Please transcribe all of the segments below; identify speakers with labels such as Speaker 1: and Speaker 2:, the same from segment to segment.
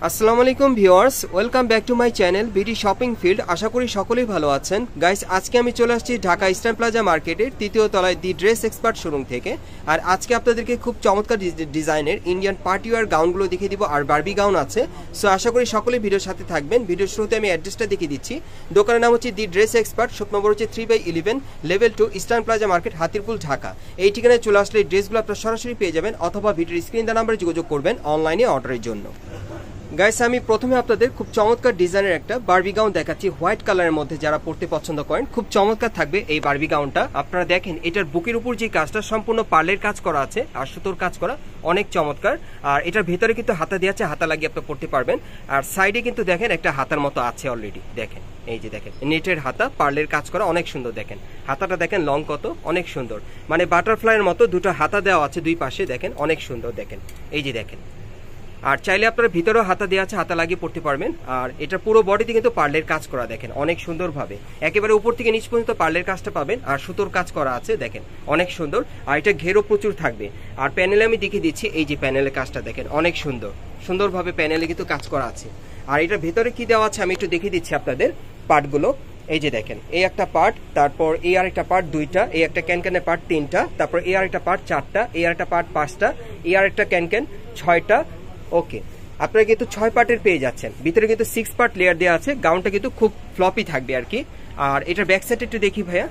Speaker 1: আসসালামু আলাইকুম viewers, welcome back to my channel BD shopping field. আশা করি সকলেই ভালো আছেন। গাইস, আজকে আমি চলে আসছি ঢাকা ইস্টার্ন প্লাজা মার্কেটের তৃতীয় তলায় দি ড্রেস এক্সপার্ট শোরুম থেকে। আর আজকে আপনাদেরকে খুব চমৎকার ডিজাইনের ইন্ডিয়ান পার্টি ওয়্যার গাউনগুলো দেখিয়ে দিব, আর বারবি গাউন আছে। সো আশা করি সকলেই ভিডিওর সাথে থাকবেন। ভিডিওর শুরুতে আমি অ্যাড্রেসটা দেখিয়ে দিচ্ছি। দোকানের নাম হচ্ছে the Dress Expert, shop number হচ্ছে 3/11, level 2, Eastern Plaza market, Hatirpool, Dhaka. এই ঠিকানায় চলে আসলে এই ড্রেসগুলো আপনারা সরাসরি পেয়ে যাবেন, অথবা ভিডিওর স্ক্রিন দেওয়া নাম্বারে যোগাযোগ করবেন অনলাইনে অর্ডারের জন্য। গাইস, আমি প্রথমে আপনাদের খুব চমৎকার ডিজাইনের একটা বারবি গাউন দেখাচ্ছি হোয়াইট কালারের মধ্যে। যারা পড়তে পছন্দ করেন, খুব চমৎকার থাকবে এই বারবি গাউনটা। আপনারা দেখেন এটার বুকের উপর যে কাজটা সম্পূর্ণ পার্লের কাজ করা আছে আর সুতোর কাজ করা, অনেক চমৎকার। আর এটার ভেতরে কিন্তু হাতা দিয়ে আছে, হাতা লাগিয়ে আপনারা পড়তে পারবেন। আর সাইডে কিন্তু দেখেন একটা হাতার মতো আছে অলরেডি, দেখেন এই যে দেখেন নেটের হাতা, পার্লের কাজ করা, অনেক সুন্দর। দেখেন হাতাটা দেখেন লং কত, অনেক সুন্দর, মানে বাটারফ্লাইয়ের মতো দুটো হাতা দেওয়া আছে দুই পাশে, দেখেন অনেক সুন্দর। দেখেন এই যে দেখেন, আর চাইলে আপনারা ভিতরেও হাতা দেওয়া আছে, হাতা লাগিয়ে পড়তে পারবেন। আর এটা পুরো বডিতে কিন্তু পার্লের কাজ করা, দেখেন অনেক সুন্দরভাবে, একেবারে উপর থেকে নিচ পর্যন্ত পার্লের কাজটা পাবেন। আর সুতোর কাজ করা আছে, দেখেন অনেক সুন্দর। আর এটা ঘেরও প্রচুর থাকবে। আর প্যানেলে আমি দেখিয়ে দিচ্ছি, এই যে প্যানেলের কাজটা দেখেন অনেক সুন্দর, সুন্দরভাবে প্যানেলে কিন্তু কাজ করা আছে। আর এটার ভেতরে কি দেওয়া আছে আমি একটু দেখিয়ে দিচ্ছি আপনাদের পার্টগুলো। এই যে দেখেন, এই একটা পার্ট, তারপর এই আর একটা পার্ট দুইটা, এই একটা ক্যানক্যানের পার্ট তিনটা, তারপর এই আর একটা পার্ট চারটা, এই আর একটা পার্ট পাঁচটা, এই আর একটা ক্যানক্যান ছয়টা। ওকে, আপনারা কিন্তু 6 পার্টের পেয়ে যাচ্ছেন। ভিতরে কিন্তু 6 পার্ট লেয়ার দেওয়া আছে। গাউনটা কিন্তু খুব ফ্লপি থাকবে আর কি। আর এটার ব্যাক সাইড একটু দেখি ভাইয়া।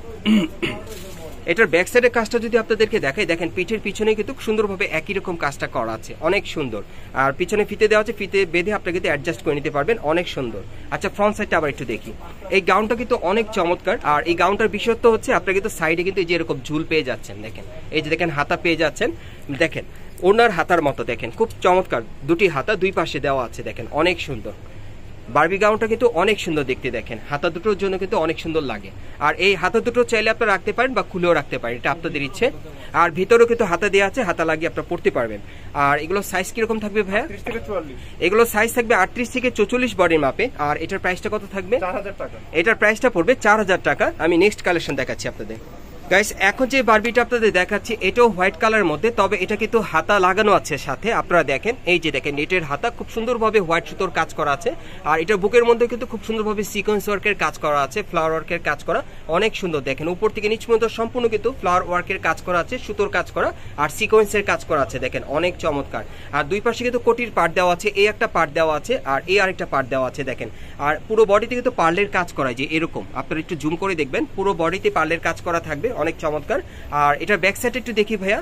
Speaker 1: এটার ব্যাক সাইডের কাজটা যদি আপনাদেরকে দেখাই, দেখেন পিঠের পিছনে কিন্তু সুন্দরভাবে একই রকম কাজটা করা আছে, অনেক সুন্দর। আর পিছনে ফিতে দেওয়া আছে, ফিতে বেঁধে আপনারা কিন্তু অ্যাডজাস্ট করে নিতে পারবেন, অনেক সুন্দর। আচ্ছা, ফ্রন্ট সাইডটা আবার একটু দেখি। এই গাউনটা কিন্তু অনেক চমৎকার। আর এই গাউনটার বিশেষত্ব হচ্ছে আপনারা কিন্তু সাইডে কিন্তু এই যে এরকম ঝুল পেয়ে যাচ্ছেন, দেখেন এই যে দেখেন হাতা পেয়ে যাচ্ছেন, দেখেন ওনার হাতার মতো, দেখেন খুব চমৎকার, দুটি হাতা দুই পাশে দেওয়া আছে, দেখেন অনেক সুন্দর। বারবি গাউনটা কিন্তু অনেক সুন্দর দেখতে, দেখেন হাতা দুটোর জন্য কিন্তু অনেক সুন্দর লাগে। আর এই হাতা দুটো চাইলে আপনারা রাখতে পারেন বা খুলেও রাখতে পারেন, এটা আপনাদের ইচ্ছে। আর ভিতরেও কিন্তু হাতা দেওয়া আছে, হাতা লাগিয়ে আপনারা পড়তে পারবেন। আর এগুলো সাইজ কিরকম থাকবে ভাইয়া?
Speaker 2: 30 থেকে 44।
Speaker 1: এগুলো সাইজ থাকবে 38 থেকে 44 বডির মাপে। আর এটার প্রাইসটা কত থাকবে?
Speaker 2: 4000 টাকা।
Speaker 1: এটার প্রাইসটা পড়বে 4000 টাকা। আমি নেক্সট কালেকশন দেখাচ্ছি আপনাদের। গাইস, এখন যে বারবিটা আপনাদের দেখাচ্ছি এটাও হোয়াইট কালারের মধ্যে, তবে এটা কিন্তু হাতা লাগানো আছে সাথে। আপনারা দেখেন এই যে দেখেন নেটের হাতা, খুব সুন্দরভাবে হোয়াইট সুতোর কাজ করা আছে। আর এটা বুকের মধ্যে কিন্তু খুব সুন্দরভাবে সিকোয়েন্স ওয়ার্কের কাজ করা আছে, ফ্লাওয়ার ওয়ার্কের কাজ করা, অনেক সুন্দর। দেখেন উপর থেকে নিচ পর্যন্ত সম্পূর্ণ কিন্তু ফ্লাওয়ার ওয়ার্কের কাজ করা আছে, সুতোর কাজ করা আর সিকোয়েন্সের কাজ করা আছে, দেখেন অনেক চমৎকার। আর দুই পাশে কিন্তু কোটির পার্ট দেওয়া আছে, এই একটা পার্ট দেওয়া আছে আর এই আরেকটা পার্ট দেওয়া আছে, দেখেন। আর পুরো বডিতে কিন্তু পার্লের কাজ করা, যে এরকম আপনারা একটু জুম করে দেখবেন, পুরো বডিতে পার্লের কাজ করা থাকবে, অনেক চমৎকার। আর এটার ব্যাক সাইড একটু দেখি ভাইয়া।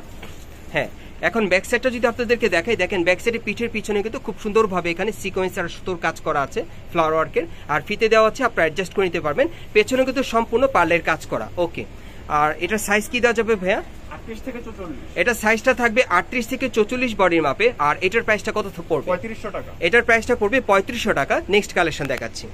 Speaker 1: হ্যাঁ, এখন ব্যাক সাইডটা যদি আপনাদেরকে দেখাই, দেখেন ব্যাক সাইডে পিঠের পিছনে কিন্তু খুব সুন্দরভাবে এখানে সিকোয়েন্স আর সুতোর কাজ করা আছে, ফ্লাওয়ার ওয়ার্কের। আর ফিতে দেওয়া আছে, আপনারা অ্যাডজাস্ট করে নিতে পারবেন। পেছনে কিন্তু সম্পূর্ণ পার্লের কাজ করা। ওকে, আর এটার সাইজ কি দেওয়া যাবে ভাইয়া?
Speaker 2: 38 থেকে 44।
Speaker 1: এটা সাইজটা থাকবে 38 থেকে 44 বডির মাপে। আর এটার প্রাইসটা কত পড়বে?
Speaker 2: 3500 টাকা।
Speaker 1: এটার প্রাইসটা পড়বে 3500 টাকা। নেক্সট কালেকশন দেখাচ্ছি।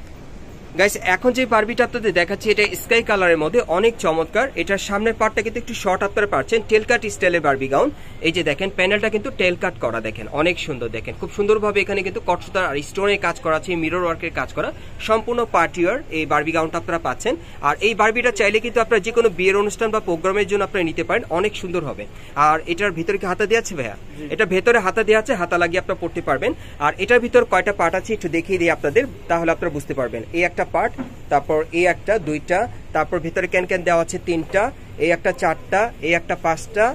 Speaker 1: গাইস, এখন যে বারবিটা আপনাদের দেখাচ্ছি এটা স্কাই কালারের মধ্যে, অনেক চমৎকার। এটার সামনের পার্টটা কিন্তু একটু শর্ট আপনারা পাচ্ছেন, টেল কাট স্টাইলের বারবি গাউন। এই যে দেখেন প্যানেলটা কিন্তু টেল কাট করা, দেখেন অনেক সুন্দর। দেখেন খুব সুন্দরভাবে এখানে কিন্তু কটসুতার আর স্টোনের কাজ করা আছে, মিরর ওয়ার্কের কাজ করা, সম্পূর্ণ পার্টি ওয়্যার এই বারবি গাউনটা আপনারা পাচ্ছেন। আর এই বারবিটা চাইলে কিন্তু আপনারা যে কোনো বিয়ের অনুষ্ঠান বা প্রোগ্রামের জন্য আপনারা নিতে পারেন, অনেক সুন্দর হবে। আর এটার ভিতরে কি হাতা দেওয়া আছে ভাইয়া? এটা ভেতরে হাতা দেওয়া আছে, হাতা লাগিয়ে আপনারা পড়তে পারবেন। আর এটার ভিতর কয়টা পার্ট আছে একটু দেখিয়ে দিই আপনাদের, তাহলে আপনারা বুঝতে পারবেন। এই একটা পার্ট, তারপর এই একটা দুইটা, তারপর ভিতরে ক্যান দেওয়া আছে তিনটা, এই একটা চারটা, এই একটা পাঁচটা,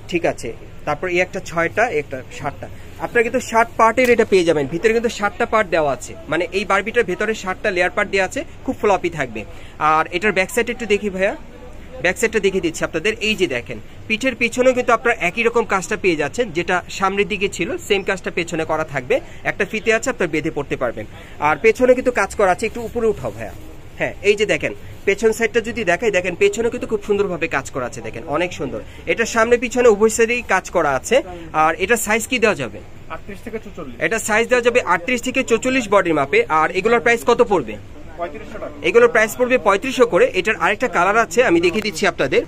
Speaker 1: ঠিক আছে, তারপর এই একটা ছয়টা, এই একটা সাতটা। আপনারা কিন্তু 60 পার্টের এটা পেয়ে যাবেন। ভিতরে কিন্তু 60টা পার্ট দেওয়া আছে, মানে এই বারবিটার ভেতরে 60টা লেয়ার পার্ট দেওয়া আছে, খুব ফ্লপি থাকবে। আর এটার ব্যাক সাইড একটু দেখি ভাইয়া। ব্যাক সাইডটা দেখিয়ে দিচ্ছি আপনাদের। এই যে দেখেন পিঠের পিছনেও কিন্তু আপনারা একই রকম কাজটা পেয়ে যাচ্ছেন, যেটা সামনের দিকে ছিল সেম কাজটা পেছনে করা থাকবে। একটা ফিতে আছে, আপনারা বেঁধে পড়তে পারবেন। আর পেছনে কিন্তু কাজ করা আছে, একটু উপরে উঠাও ভাইয়া। হ্যাঁ, এই যে দেখেন পেছন সাইডটা যদি দেখাই, দেখেন পেছনে কিন্তু খুব সুন্দরভাবে কাজ করা আছে, দেখেন অনেক সুন্দর। এটা সামনে পিছনে উভয় সাইডেই কাজ করা আছে। আর এটা সাইজ কি দেওয়া যাবে?
Speaker 2: 38 থেকে 44।
Speaker 1: এটা সাইজ দেওয়া যাবে 38 থেকে 44 বডির মাপে। আর এগুলোর প্রাইস কত পড়বে?
Speaker 2: 3500 টাকা।
Speaker 1: এগুলোর প্রাইস পড়বে 3500 করে। এটার আরেকটা কালার আছে, আমি দেখিয়ে দিচ্ছি আপনাদের।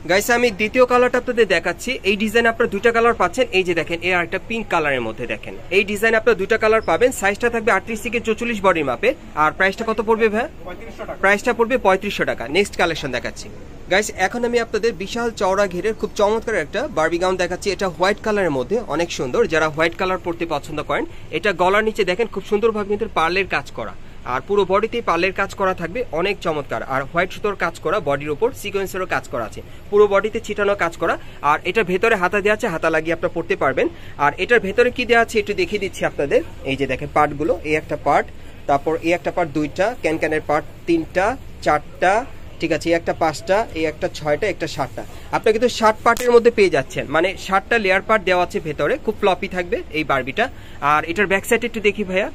Speaker 1: গাইস, আমি দ্বিতীয় কালারটা আপনাদের দেখাচ্ছি। এই ডিজাইন আপনারা দুইটা কালার পাচ্ছেন। এই যে দেখেন এর একটা পিঙ্ক কালারের মধ্যে, দেখেন এই ডিজাইন আপনারা দুইটা কালার পাবেন। সাইজটা থাকবে 38 থেকে 44 বডির মাপে। আর প্রাইসটা কত পড়বে ভাই?
Speaker 2: 3500 টাকা।
Speaker 1: প্রাইসটা পড়বে 3500 টাকা। নেক্সট কালেকশন দেখাচ্ছি। গাইস এখন আমি আপনাদের বিশাল চওড়া ঘেরের খুব চমৎকার একটা বারবি গাউন দেখাচ্ছি। এটা হোয়াইট কালারের মধ্যে অনেক সুন্দর, যারা হোয়াইট কালার পরতে পছন্দ করেন। এটা গলার নিচে দেখেন খুব সুন্দরভাবে কিন্তু পার্লের কাজ করা, আর পুরো বডিতেই পার্লের কাজ করা থাকবে, অনেক চমৎকার। আর হোয়াইট সুতোর কাজ করা, বডির উপর সিকোয়েন্সেরও কাজ করা আছে, পুরো বডিতে ছিটানো কাজ করা। আর এটার ভেতরে হাতা দেওয়া আছে, হাতা লাগিয়ে আপনারা পরতে পারবেন। আর এটার ভেতরে কি দেওয়া আছে একটু দেখিয়ে দিচ্ছি আপনাদের। এই যে দেখেন পার্টগুলো, এই একটা পার্ট, তারপর এই একটা পার্ট, দুইটা ক্যানক্যানের পার্ট, তিনটা, চারটা, ঠিক আছে, এই একটা পাঁচটা, এই একটা ছয়টা, একটা সাতটা। আপনি কিন্তু 60 পার্টের মধ্যে পেয়ে যাচ্ছেন, মানে 60টা লেয়ার পার্ট দেওয়া আছে ভেতরে, খুব ফ্লপি থাকবে এই বারবিটা। আর এটার ব্যাক সাইড একটু দেখি ভাইয়া,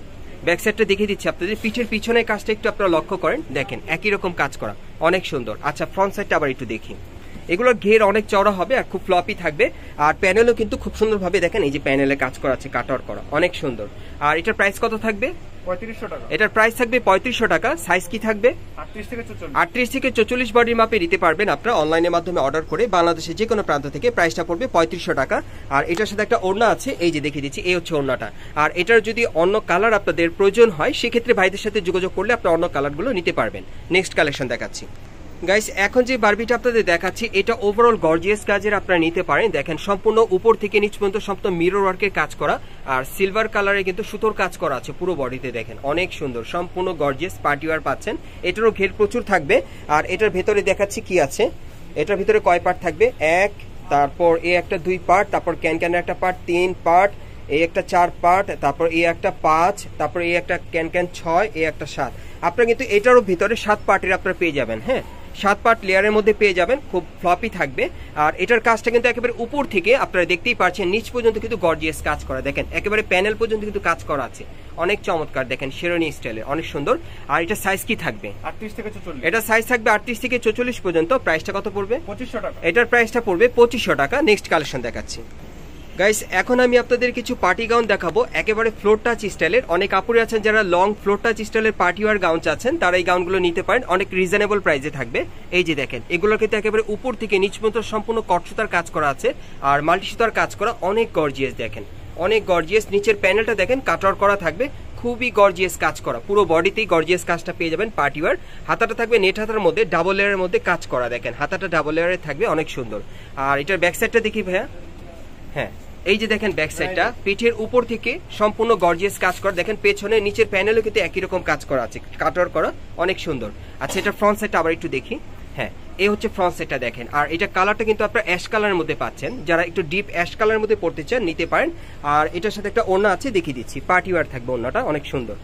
Speaker 1: ব্যাক সাইডটা দেখিয়ে দিচ্ছি আপনাদের। পিঠের পিছনের কাজটা একটু আপনারা লক্ষ্য করেন, দেখেন একই রকম কাজ করা, অনেক সুন্দর। আচ্ছা ফ্রন্ট সাইডটা আবার একটু দেখি। এগুলোর ঘের অনেক চওড়া হবে আর খুব ফ্লপি থাকবে। আর প্যানেলও কিন্তু খুব সুন্দরভাবে দেখেন, এই যে প্যানেলে কাজ করা আছে, কাট আউট করা, অনেক সুন্দর। আর এটার প্রাইস কত থাকবে?
Speaker 2: 3500 টাকা।
Speaker 1: এটার প্রাইস থাকবে 3500 টাকা। সাইজ কি থাকবে?
Speaker 2: 38
Speaker 1: থেকে 44 বডির মাপে নিতে পারবেন আপনারা অনলাইনের মাধ্যমে অর্ডার করে, বাংলাদেশের যে কোনো প্রান্ত থেকে। প্রাইসটা পড়বে 3500 টাকা। আর এটার সাথে একটা ওড়না আছে, এই যে দেখিয়ে দিচ্ছি, এই হচ্ছে ওড়নাটা। আর এটার যদি অন্য কালার আপনাদের প্রয়োজন হয়, সেক্ষেত্রে ভাইদের সাথে যোগাযোগ করলে আপনারা অন্য কালারগুলো নিতে পারবেন। নেক্সট কালেকশন দেখাচ্ছি গাইস। এখন যে বারবিটা আপনাদের দেখাচ্ছি, এটা ওভারঅল গর্জিয়াস কাজের আপনারা নিতে পারেন। দেখেন সম্পূর্ণ উপর থেকে নিচ পর্যন্ত সম্পূর্ণ মিরর ওয়ার্কের কাজ করা, আর সিলভার কালারে কিন্তু সুতোর কাজ করা আছে পুরো বডিতে, দেখেন অনেক সুন্দর, সম্পূর্ণ গর্জিয়াস পার্টি ওয়্যার পাচ্ছেন। এটারও ঘের প্রচুর থাকবে। আর এটার ভেতরে দেখাচ্ছি কি আছে। এটার ভিতরে কয় পার্ট থাকবে? এক, তারপর এই একটা 2 পার্ট, তারপর ক্যানক্যানের একটা পার্ট 3 পার্ট, এই একটা 4 পার্ট, তারপর এই একটা 5, তারপর এই একটা ক্যানক্যান 6, এই একটা 7। আপনারা কিন্তু এটারও ভিতরে 7 পার্টের আপনারা পেয়ে যাবেন। হ্যাঁ, 7 পার্ট লেয়ারের মধ্যে পেয়ে যাবেন, খুব ফ্লপি থাকবে। আর এটার কাজটা কিন্তু একেবারে উপর থেকে আপনারা দেখতেই পাচ্ছেন, নিচ পর্যন্ত কিন্তু গর্জিয়াস কাজ করা, দেখেন একেবারে প্যানেল পর্যন্ত কিন্তু কাজ করা আছে, অনেক চমৎকার, দেখেন শেরনি স্টাইলে, অনেক সুন্দর। আর এটা সাইজ কি থাকবে?
Speaker 2: 38 থেকে 44।
Speaker 1: এটা সাইজ থাকবে 38 থেকে 44 পর্যন্ত। প্রাইসটা কত পড়বে?
Speaker 2: 2500 টাকা।
Speaker 1: এটার প্রাইসটা পড়বে 2500 টাকা। নেক্সট কালেকশন দেখাচ্ছি গাইস। এখন আমি আপনাদের কিছু পার্টি গাউন দেখাবো, একেবারে ফ্লোর টাচ স্টাইলের। অনেক আপুরে আছেন যারা লং ফ্লোর টাচ স্টাইলের পার্টি ওয়্যার গাউন চাচ্ছেন, তারা এই গাউনগুলো নিতে পারেন, অনেক রিজনেবল প্রাইসে থাকবে। এই যে দেখেন, এগুলো কিন্তু একেবারে উপর থেকে নিচ পর্যন্ত সম্পূর্ণ কট সুতার কাজ করা আছে, আর মাল্টি সুতার কাজ করা, অনেক গর্জিয়াস, দেখেন অনেক গর্জিয়াস। নিচের প্যানেলটা দেখেন কাট আউট করা থাকবে, খুবই গর্জিয়াস কাজ করা, পুরো বডিতেই গর্জিয়াস কাজটা পেয়ে যাবেন পার্টি ওয়্যার। হাতাটা থাকবে নেট হাতার মধ্যে, ডাবল লেয়ারের মধ্যে কাজ করা, দেখেন হাতাটা ডাবল লেয়ারে থাকবে, অনেক সুন্দর। আর এটার ব্যাক সাইডটা দেখি ভাইয়া। হ্যাঁ, এই যে দেখেন ব্যাক সাইডটা, পিঠের উপর থেকে সম্পূর্ণ গর্জিয়াস কাজ করা, দেখেন পেছনে নিচের প্যানেলও কিন্তু একই রকম কাজ করা আছে, কাট আউট করা, অনেক সুন্দর। আচ্ছা এটা ফ্রন্ট সাইডটা আবার একটু দেখি। হ্যাঁ, এই হচ্ছে ফ্রন্ট সাইডটা, দেখেন। আর এটা কালারটা কিন্তু আপনারা অ্যাশ কালারের মধ্যে পাচ্ছেন, যারা একটু ডিপ অ্যাশ কালারের মধ্যে পড়তে চান নিতে পারেন। আর এটার সাথে একটা ওড়না আছে, দেখিয়ে দিচ্ছি, পার্টি ওয়্যার থাকবে ওড়নাটা, অনেক সুন্দর।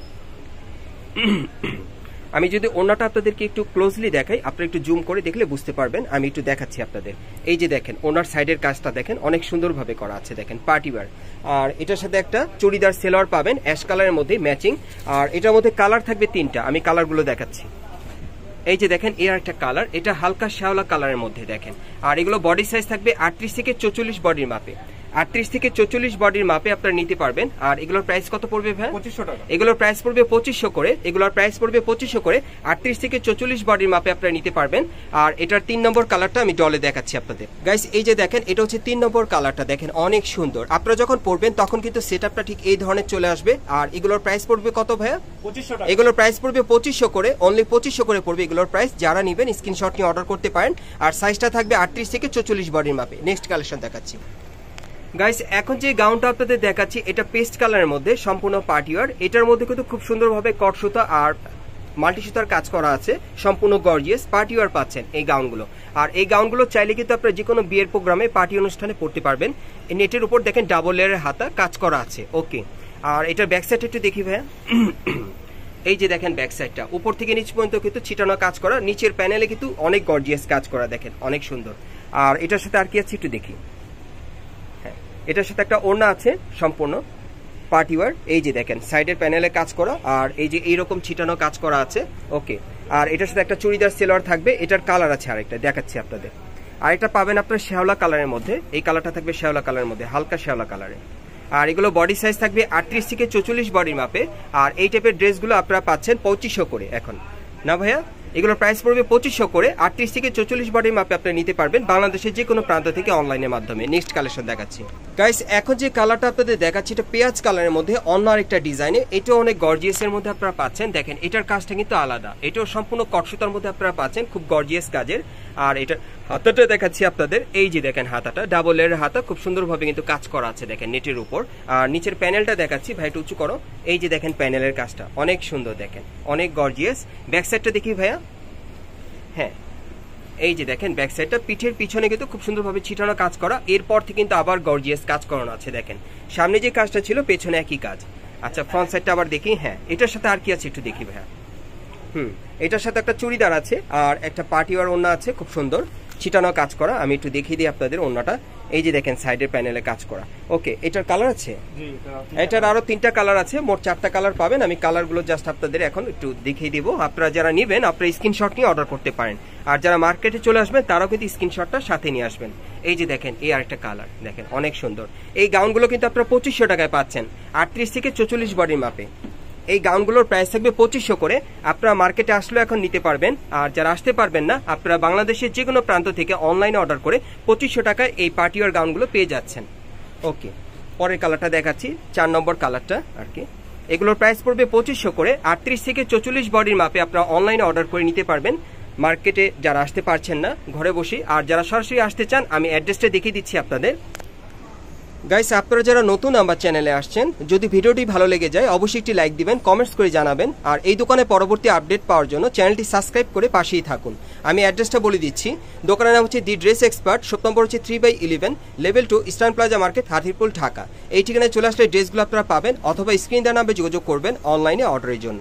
Speaker 1: আমি যদি ওড়নাটা আপনাদেরকে একটু ক্লোজলি দেখাই, আপনারা একটু জুম করে দেখলে বুঝতে পারবেন, আমি একটু দেখাচ্ছি আপনাদের। এই যে দেখেন ওড়নার সাইডের কাজটা দেখেন অনেক সুন্দরভাবে করা আছে, দেখেন পার্টি ওয়্যার। আর এটার সাথে একটা চুড়িদার সেলোয়ার পাবেন অ্যাশ কালারের মধ্যে ম্যাচিং। আর এটার মধ্যে কালার থাকবে 3টা, আমি কালারগুলো দেখাচ্ছি। এই যে দেখেন এর একটা কালার, এটা হালকা শ্যাওলা কালারের মধ্যে, দেখেন। আর এগুলো বডি সাইজ থাকবে 38 থেকে 44 বডির মাপে, 38 থেকে 44 বডির মাপে আপনারা নিতে পারবেন। আর এগুলোর প্রাইস কত পড়বে ভাই?
Speaker 2: 2500 টাকা।
Speaker 1: এগুলোর প্রাইস পড়বে 2500 করে, এগুলোর প্রাইস পড়বে 2500 করে। 38 থেকে 44 বডির মাপে আপনারা নিতে পারবেন। আর এটার 3 নম্বর কালারটা আমি ডলে দেখাচ্ছি আপনাদের। গাইস এই যে দেখেন, এটা হচ্ছে 3 নম্বর কালারটা, দেখেন অনেক সুন্দর। আপনারা যখন পরবেন তখন কিন্তু সেটআপটা ঠিক এই ধরনের চলে আসবে। আর এগুলোর প্রাইস পড়বে কত ভাইয়া?
Speaker 2: 2500 টাকা।
Speaker 1: এগুলোর প্রাইস পড়বে 2500 করে, অনলি 2500 করে পড়বে এগুলোর প্রাইস। যারা নেবেন স্ক্রিনশট নিয়ে অর্ডার করতে পারেন। আর সাইজটা থাকবে 38 থেকে 44 বডির মাপে। নেক্সট কালেকশন দেখাচ্ছি গাইস। এখন যে গাউনটা আপনাদের দেখাচ্ছি, এটা পেস্ট কালারের মধ্যে সম্পূর্ণ পার্টি ওয়্যার। এটার মধ্যে কিন্তু খুব সুন্দরভাবে কট সুতা আর মাল্টি সুতার কাজ করা আছে, সম্পূর্ণ গর্জিয়াস পার্টি ওয়্যার পাচ্ছেন এই গাউনগুলো। আর এই গাউনগুলো চাইলে কিন্তু আপনারা যে কোনো বিয়ের প্রোগ্রামে, পার্টি অনুষ্ঠানে পড়তে পারবেন। এই নেটের উপর দেখেন ডাবল লেয়ারের হাতা কাজ করা আছে, ওকে। আর এটার ব্যাক সাইড একটু দেখি ভাইয়া। এই যে দেখেন ব্যাক সাইডটা, উপর থেকে নিচ পর্যন্ত কিন্তু ছিটানো কাজ করা, নিচের প্যানেলে কিন্তু অনেক গর্জিয়াস কাজ করা, দেখেন অনেক সুন্দর। আর এটার সাথে আর কি আছে একটু দেখি। এটার সাথে একটা ওড়না আছে সম্পূর্ণ পার্টি ওয়্যার, এই যে দেখেন সাইডের প্যানেলে কাজ করা, আর এই যে এইরকম ছিটানো কাজ করা আছে, ওকে। আর এটার সাথে একটা চুড়িদার সেলোয়ার থাকবে, এটার কালার আছে আরেকটা, দেখাচ্ছি আপনাদের। আরেকটা পাবেন আপনার শ্যাওলা কালারের মধ্যে, এই কালারটা থাকবে শ্যাওলা কালারের মধ্যে, হালকা শ্যাওলা কালারে। আর এগুলো বডি সাইজ থাকবে 38 থেকে 44 বডির মাপে। আর এই টাইপের ড্রেসগুলো আপনারা পাচ্ছেন 2500 করে এখন, না ভাইয়া? এগুলোর প্রাইস পড়বে 2500 করে, 38 থেকে 44 বডির মাপে আপনি নিতে পারবেন বাংলাদেশের যে কোনো প্রান্ত থেকে অনলাইনের মাধ্যমে। নেক্সট কালেকশন দেখাচ্ছি গাইস। এখন যে কালারটা আপনাদের দেখাচ্ছি, এটা পেঁয়াজ কালারের মধ্যে অন্য আরেকটা ডিজাইনে, এটাও অনেক গর্জিয়াসের মধ্যে আপনারা পাচ্ছেন। দেখেন এটার কাজটা কিন্তু আলাদা, এটাও সম্পূর্ণ কট সুতার মধ্যে আপনারা পাচ্ছেন, খুব গর্জিয়াস কাজের। আর এটা হাতাটা দেখাচ্ছি আপনাদের, এই যে দেখেন হাতাটা ডাবল লেয়ারের হাতা, খুব সুন্দরভাবে কিন্তু কাজ করা আছে দেখেন নেটের উপর। আর নিচের প্যানেলটা দেখাচ্ছি, ভাই একটু উঁচু করো, এই যে দেখেন প্যানেলের কাজটা অনেক সুন্দর, দেখেন অনেক গর্জিয়াস। ব্যাক সাইডটা দেখি ভাইয়া, হ্যাঁ এই যে দেখেন ব্যাক সাইডটা, পিঠের পিছনে কিন্তু খুব সুন্দরভাবে ছিটানো কাজ করা, এরপর থেকে কিন্তু আবার গর্জিয়াস কাজ করানো আছে দেখেন। সামনে যে কাজটা ছিল পেছনে একই কাজ। আচ্ছা ফ্রন্ট সাইডটা আবার দেখি, হ্যাঁ এটার সাথে আর কি আছে একটু দেখি ভাইয়া। এটার সাথে একটা চুড়িদার আছে আর একটা পার্টি ওয়্যার ওড়না আছে, খুব সুন্দর ছিটানো কাজ করা। আমি একটু দেখিয়ে দিই আপনাদের ওড়নাটা, এই যে দেখেন সাইডের প্যানেলে কাজ করা। ওকে, এটার কালার আছে, এটার আরো 3টা কালার আছে, মোট 4টা কালার পাবেন। আমি কালারগুলো জাস্ট আপনাদের এখন একটু দেখিয়ে দিব। আপনারা যারা নেবেন আপনারা স্ক্রিনশট নিয়ে অর্ডার করতে পারেন, আর যারা মার্কেটে চলে আসবেন তারাও কিন্তু স্ক্রিনশটটা সাথে নিয়ে আসবেন। এই যে দেখেন এই আরেকটা কালার, দেখেন অনেক সুন্দর। এই গাউনগুলো কিন্তু আপনারা 2500 টাকায় পাচ্ছেন, 38 থেকে 44 বডির মাপে। এই গাউনগুলোর প্রাইস থাকবে 2500 করে। আপনারা মার্কেটে আসলেও এখন নিতে পারবেন, আর যারা আসতে পারবেন না আপনারা বাংলাদেশের যে কোনো প্রান্ত থেকে অনলাইনে অর্ডার করে 2500 টাকায় এই পার্টি ওয়্যার গাউনগুলো পেয়ে যাচ্ছেন। ওকে, পরের কালারটা দেখাচ্ছি, 4 নম্বর কালারটা আর কি। এগুলোর প্রাইস পড়বে 2500 করে, 38 থেকে 44 বডির মাপে আপনারা অনলাইনে অর্ডার করে নিতে পারবেন। মার্কেটে যারা আসতে পারছেন না ঘরে বসে, আর যারা সরাসরি আসতে চান আমি অ্যাড্রেসটা দেখিয়ে দিচ্ছি আপনাদের। গাইস, আপনারা যারা নতুন আমার চ্যানেলে আসছেন, যদি ভিডিওটি ভালো লেগে যায় অবশ্যই একটি লাইক দিবেন, কমেন্টস করে জানাবেন, আর এই দোকানে পরবর্তী আপডেট পাওয়ার জন্য চ্যানেলটি সাবস্ক্রাইব করে পাশেই থাকুন। আমি অ্যাড্রেসটা বলে দিচ্ছি, দোকানের নাম হচ্ছে the Dress Expert, shop number হচ্ছে 3/11, level 2, Eastern Plaza market, Hatirpool, Dhaka. এই ঠিকানায় চলে আসলে ড্রেসগুলো আপনারা পাবেন, অথবা স্ক্রিন দেওয়া নাম্বারে যোগাযোগ করবেন অনলাইনে অর্ডারের জন্য।